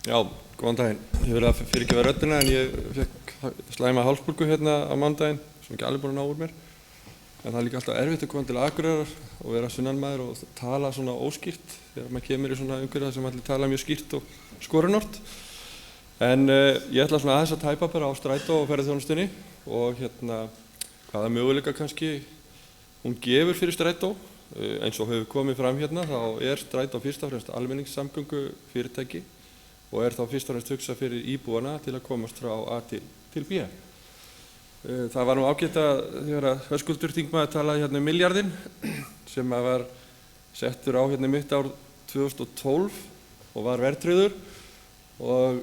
Já, góðan daginn. Ég verið að fyrirgefa röddina en ég fekk slæma hálsbólgu hérna á mánudaginn sem ekki alveg búin að ná úr mér. En það er líka alltaf erfitt að koma til Akureyrar og vera sunnanmaður og tala svona óskýrt þegar maður kemur í svona umhverfi sem allir tala mjög skýrt og skorunort. En ég ætla svona aðeins að tæpa bara á strætó og ferðaþjónustunni og hvaða möguleika kannski hún gefur fyrir strætó. Eins og hefur komið fram hérna þá strætó fyrst og fremst almenningssamgöngu fyrirtæki og þá fyrst og fremst hugsað fyrir íbúana til að komast frá A til B. Það var nú ágætt að þegar Höskuldur þingmaður talaði hérna milljarðinn sem var settur á hérna mitt ár 2012 og var verðtryggður og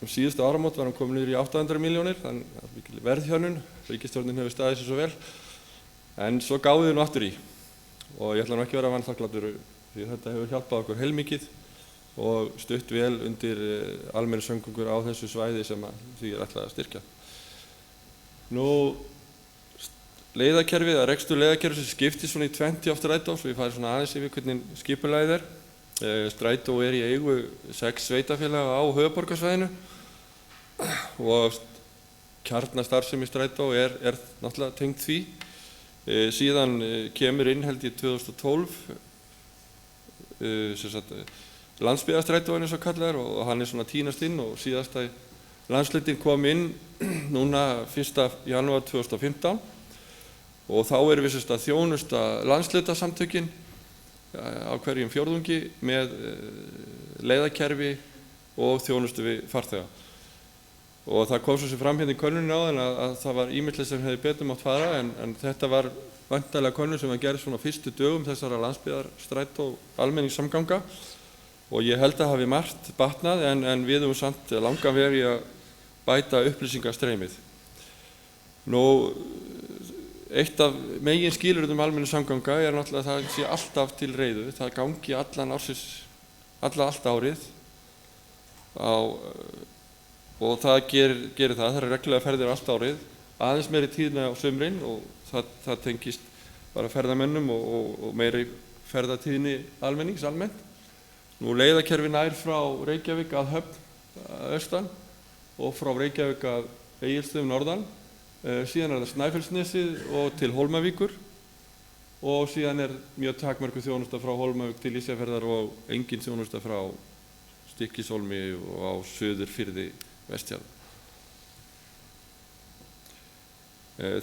síðustu áramót var hann komin niður í 800 milljónir, þannig að mikil verðhjönnun, ríkisstjórnin hefur staðið sér svo vel. En svo gáði nú aftur í og ég ætla nú ekki að vera vanþakklátur því þetta hefur hjálpað okkur heilmikið og stutt vel undir almenningssamgöngur á þessu svæði sem því ætlað að styrkja. Nú, leiðakerfið, rekstur leiðakerfið sem skiptist svona í 20 á strætó, svo ég fari svona aðeins yfir hvernig skipulagið Strætó í eigu 6 sveitarfélaga á höfuðborgarsvæðinu og kjarnastarfsemi strætó náttúrulega tengd því. Síðan kemur inn held ég 2012 landsbyggðarstrætóin eins og kallaður og hann svona tínast inn og síðasta landshlutinn kom inn núna 1. janúar 2015 og þá erum við að þjónusta landshlutasamtökin á hverjum fjórðungi með leiðakerfi og þjónustu við farþega. Og það kom svo sem fram hérna í könnuninni áðan að það var ýmislegt sem hefði betur mátt fara en þetta var væntanlega könnun sem var gerð svona fyrstu dögum þessara landsbyggðarstrætó almenningssamganga og ég held að hafi margt batnað en við höfum samt langan veg í að bæta upplýsingastreymið. Nú, eitt af megin skilyrðum almenningssamganga náttúrulega að það sé alltaf til reiðu, það gangi allt árið og það gerir það eru reglulega ferðir allt árið, aðeins meiri tíðni á sumrin og það tengist bara ferðamönnum og meiri ferðatíðni almennings almennt. Nú leiðakerfi nær frá Reykjavík að Höfn austan og frá Reykjavík að Egilsstöðum norðan, síðan það Snæfellsnesið og til Hólmavíkur og síðan mjög takmörkuð þjónusta frá Hólmavík til Ísafjarðar og engin þjónusta frá Stykkishólmi og á Suðurfirði Vestfjarða.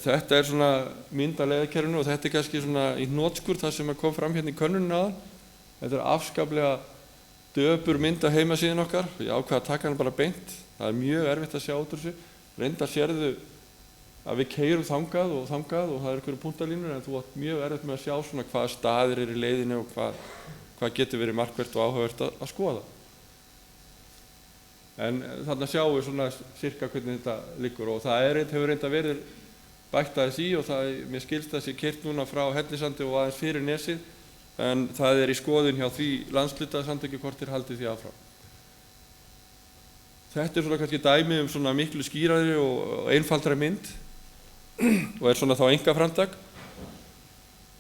Þetta svona mynd af leiðakerfinu og þetta kannski svona í hnotskurn það sem kom fram hérna í könnunina áðan. Þetta afskaplega döpur mynd af heimasíðun okkar. Ég ákvað að taka hana bara beint. Það mjög erfitt að sjá út úr þessu. Reyndar sérðu að við keyrum þangað og það einhverju punktalínur en þú átt mjög erfitt með að sjá svona hvaða staðir í leiðinni og hvað getur verið markvert og áhugavert að skoða. En þarna sjáum við svona sirka hvernig þetta liggur og það hefur reyndar verið bætt aðeins í og mér skilst að sé keyrt núna frá Hellisandi og aðeins fyrir Nesið en það í skoðun hjá því landshlutasamtökin hvort haldið því áfram. Þetta svona kannski dæmi svona miklu skýrari og einfaldari mynd og svona þá einkaframtak.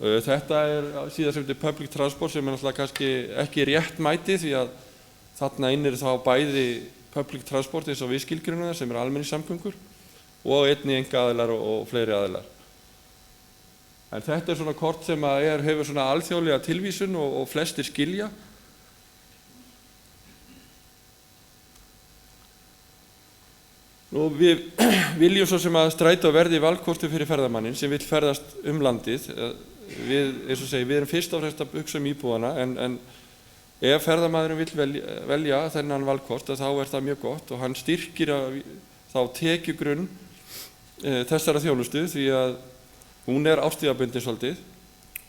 Þetta síðan sem public transport sem náttúrulega kannski ekki rétt mæti því að þarna inn þá bæði public transport eins og við skilgreinum það sem almenningssamgöngur og einnig einkaaðilar og fleiri aðilar. En þetta svona kort sem hefur svona alþjóðlega tilvísun og flestir skilja. Nú við viljum svo sem að strætó verði valkosti fyrir ferðamanninn sem vill ferðast landið. Eins og segi, við erum fyrst og fremst að hugsa íbúana en ef ferðamaðurinn vill velja þennan valkost þá það mjög gott og hann styrkir þá tekjugrunn þessara þjónustu því að hún árstíðabundin svolítið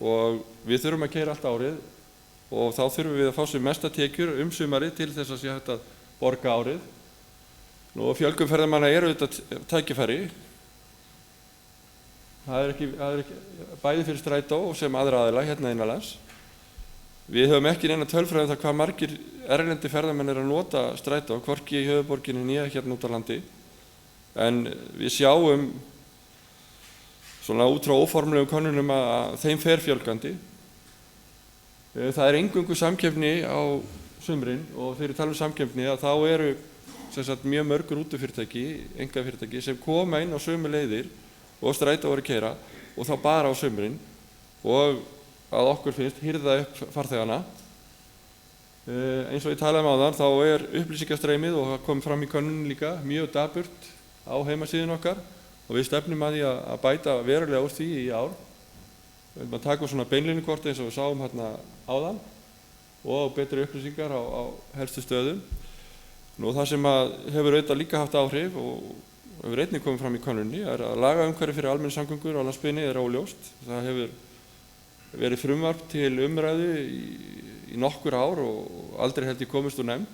og við þurfum að keyra allt árið og þá þurfum við að fá sem mesta tekjur sumarið til þess að sé hægt að borga árið. Nú fjölgun ferðamanna auðvitað tækifæri. Það ekki bæði fyrir strætó og sem aðra aðila hérna innanlands. Við höfum ekki neina tölfræði það hvað margir erlendi ferðamenn að nota strætó, hvorki í höfuðborginni né hérna út á landi. En við sjáum svona út frá óformlegum könnunum að þeim fer fjölgandi. Það eingöngu samkeppni á sumrin og þegar ég tala samkeppni að þá eru sem sagt mjög mörg rútufyrirtæki, einkafyrirtæki sem koma inn á sömu leiðir og Strætó voru að keyra og þá bara á sumrin og að okkur finnst hirða upp farþegana. Eins og ég talaði áðan þá upplýsingastreymið og það kom fram í könnun líka mjög dapurt á heimasíðun okkar og við stefnum að því að bæta verulega úr því í ár. Við erum að taka svona beinlínukorti eins og við sáum hérna áðan og betri upplýsingar á helstu stöðum. Nú það sem hefur auðvitað líka haft áhrif og hefur einnig komið fram í könnunni að lagaumhverfi fyrir almenningssamgöngur á landsbyggðinni óljóst. Það hefur verið frumvarp til umræðu í nokkur ár og aldrei held ég komist úr nefnd.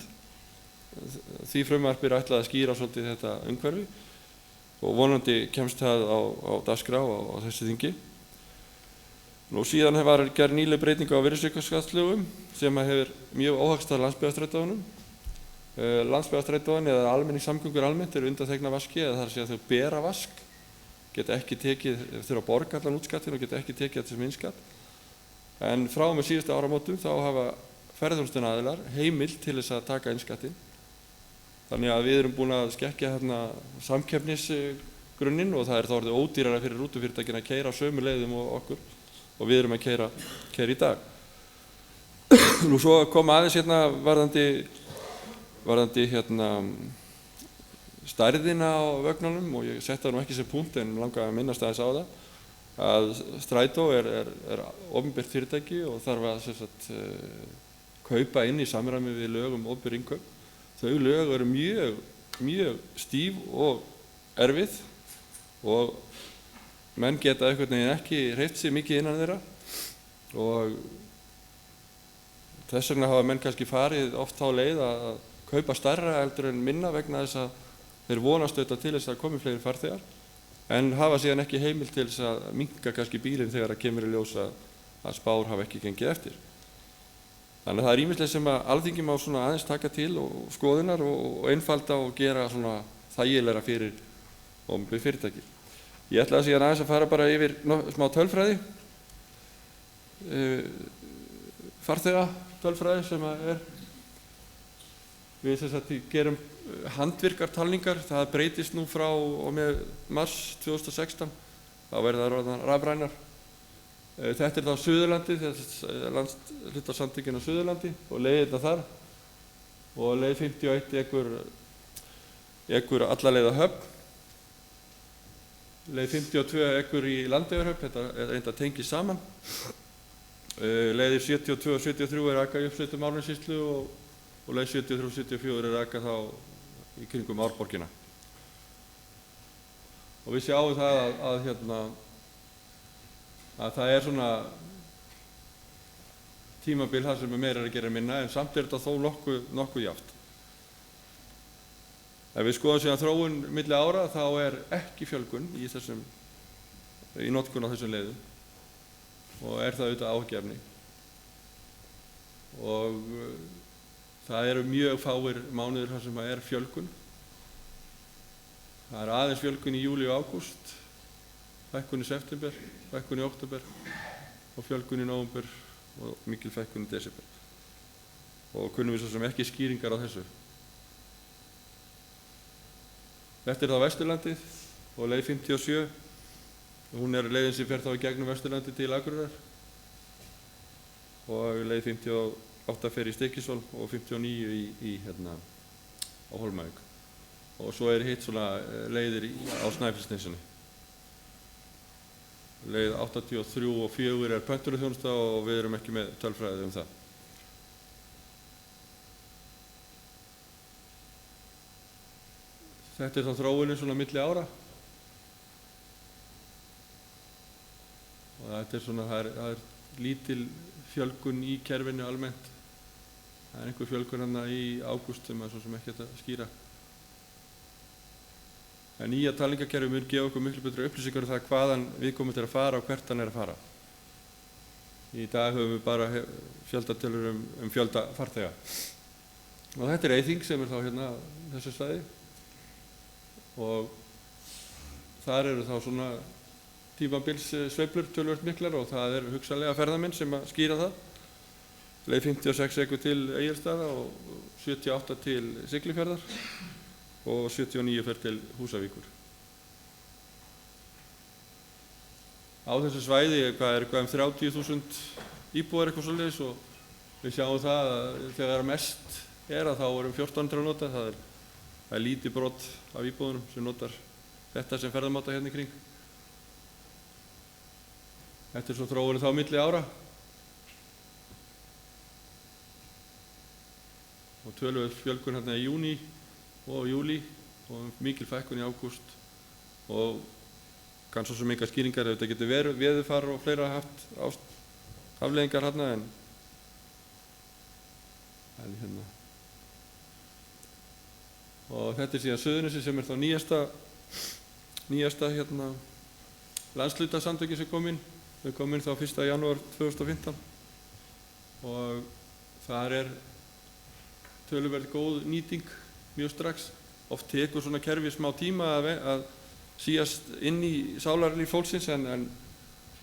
Því frumvarpi ætlað að skýra svolítið þetta umhverfi og vonandi kemst það á dagskrá á þessu þingi. Nú síðan var gerð nýleg breyting á virðisaukaskattslögum sem hefur mjög óhagstæð landsbyggðarstrætónum. Landsbyggðarstrætóin eða almenningssamgöngur almennt undanþegnar vaski eða það að segja þau bera vask, geta ekki tekið, þurfa að borga allan útskattinn og geta ekki tekið þetta sem innskatt. En frá og með síðustu áramótum þá hafa ferðaþjónustuna-aðilar heimild til þess að taka innskattinn. Þannig að við erum búin að skekkja hérna samkeppnisgrunninn og það þá orðið ódýrara fyrir rútufyrirtækin að keyra á sömu leiðum og okkur og við erum að keyra í dag. Nú svo kom aðeins hérna varðandi hérna stærðina á vögnunum og ég setti það nú ekki sem punkt en langaði að minnast aðeins á það að Strætó er opinbert fyrirtæki og þarf að sem sagt, kaupa inn í samræmi við lög opinber innkaup. Þau lög eru mjög stíf og erfið og menn geta einhvern veginn ekki hreyft sig mikið innan þeirra og þess vegna hafa menn kannski farið oft þá leið að kaupa stærra heldur en minna vegna þess að þeir vonast auðvitað til þess að komi fleiri farþegar en hafa síðan ekki heimild til þess að minnka kannski bílinn þegar það kemur í ljós að spár hafa ekki gengið eftir. Þannig að það ýmislegt sem að Alþingi má svona aðeins taka til og skoðunar og einfalda og gera svona þægilegra fyrir opinber fyrirtæki. Ég ætla síðan aðeins að fara bara yfir smá tölfræði, farþega tölfræði sem við sem sagt gerum handvirkartalningar, það breytist nú frá og með mars 2016, þá verða það orðnar rafrænar. Þetta þá Suðurlandi, landshlutasamböndin á Suðurlandi og leiðirnar þar og leið 51 ekkur alla leið að Höfn. Leið 52 ekkur í Landeyjahöfn, þetta reynda tengist saman. Leiðir 72 og 73 aka í uppsveitum Árnessýslu og leið 73 og 74 aka þá í kringum Árborgina. Og við sjáum það að það svona tímabil þar sem meira að gera minna en samt þetta þó nokkuð jafnt. Ef við skoðum síðan þróun milli ára þá ekki fjölgun í notkun á þessum leiðum og það auðvitað áhyggjuefni. Og það eru mjög fáir mánuðir þar sem fjölgun. Það aðeins fjölgun í júlí og ágúst, fækkun í september, fækkun í október og fjölgun í nóvember og mikil fækkun í desember. Og kunnum við svo sem ekki skýringar á þessu. Þetta þá Vesturlandið og leið 57. Hún leiðin sem fer þá í gegnum Vesturlandið til Akureyrar og leið 58 fer í Stykkishólm og 59 á Hólmavík. Og svo hitt svona leiðir á Snæfellsnesinu. Leið 83 og 4 pöntunarþjónusta og við erum ekki með tölfræði það. Þetta þá þróunin svona milli ára. Og þetta svona, það lítil fjölgun í kerfinu almennt. Það einhver fjölgun hérna í ágúst sem svo sem ekki að skýra. En nýja talningakerfi mun gefa okkur miklu betri upplýsingar það hvaðan viðkomandi að fara og hvert hann að fara. Í dag höfum við bara fjöldatölur fjölda farþega. Og þetta eyþing sem þá hérna þessu svæði. Og þar eru þá svona tímabils sveiflur töluvert miklar og það hugsanlega ferðamenn sem að skýra það. leið 56 ekur til Egilsstaða og 78 til Siglufjarðar og 79 fer til Húsavíkur. Á þessu svæði er eitthvað 30.000 íbúar eitthvað svoleiðis og við sjáum það að þegar mest að þá erum 1400 að nota. Það er lítið brot af íbúðunum sem notar þetta sem ferðamáta hérna í kring. Þetta er svo þróunin þá milli ára. Og töluvert fjölgun hérna í júní og júlí og mikil fækkun í ágúst og kannski svo mikið skýringar ef þetta getur veðurfar og fleira haft afleiðingar hérna en hérna. Og þetta er síðan Suðurnesið sem er þá nýjasta hérna landshlutasamtökin sem kom inn. Þau kom inn þá 1. janúar 2015 og þar er töluvert góð nýting mjög strax. Oft tekur svona kerfi smá tíma að síast inn í sálarlíf fólksins en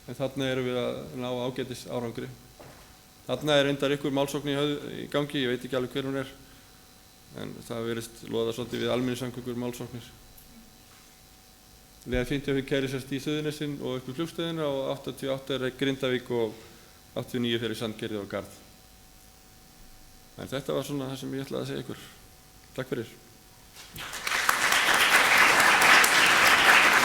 þarna erum við að ná ágætis árangri. Þarna er reyndar ykkur málsókn í gangi, ég veit ekki alveg hver hún er, en það virðist loða svolítið við almenningssamgöngur málsóknir. Leið 55 kærir sérst í Suðurnesin og upp í Flugstöðina og 88 er Grindavík og 89 fyrir Sandgerði og Garð. En þetta var svona það sem ég ætlaði að segja ykkur. Takk fyrir.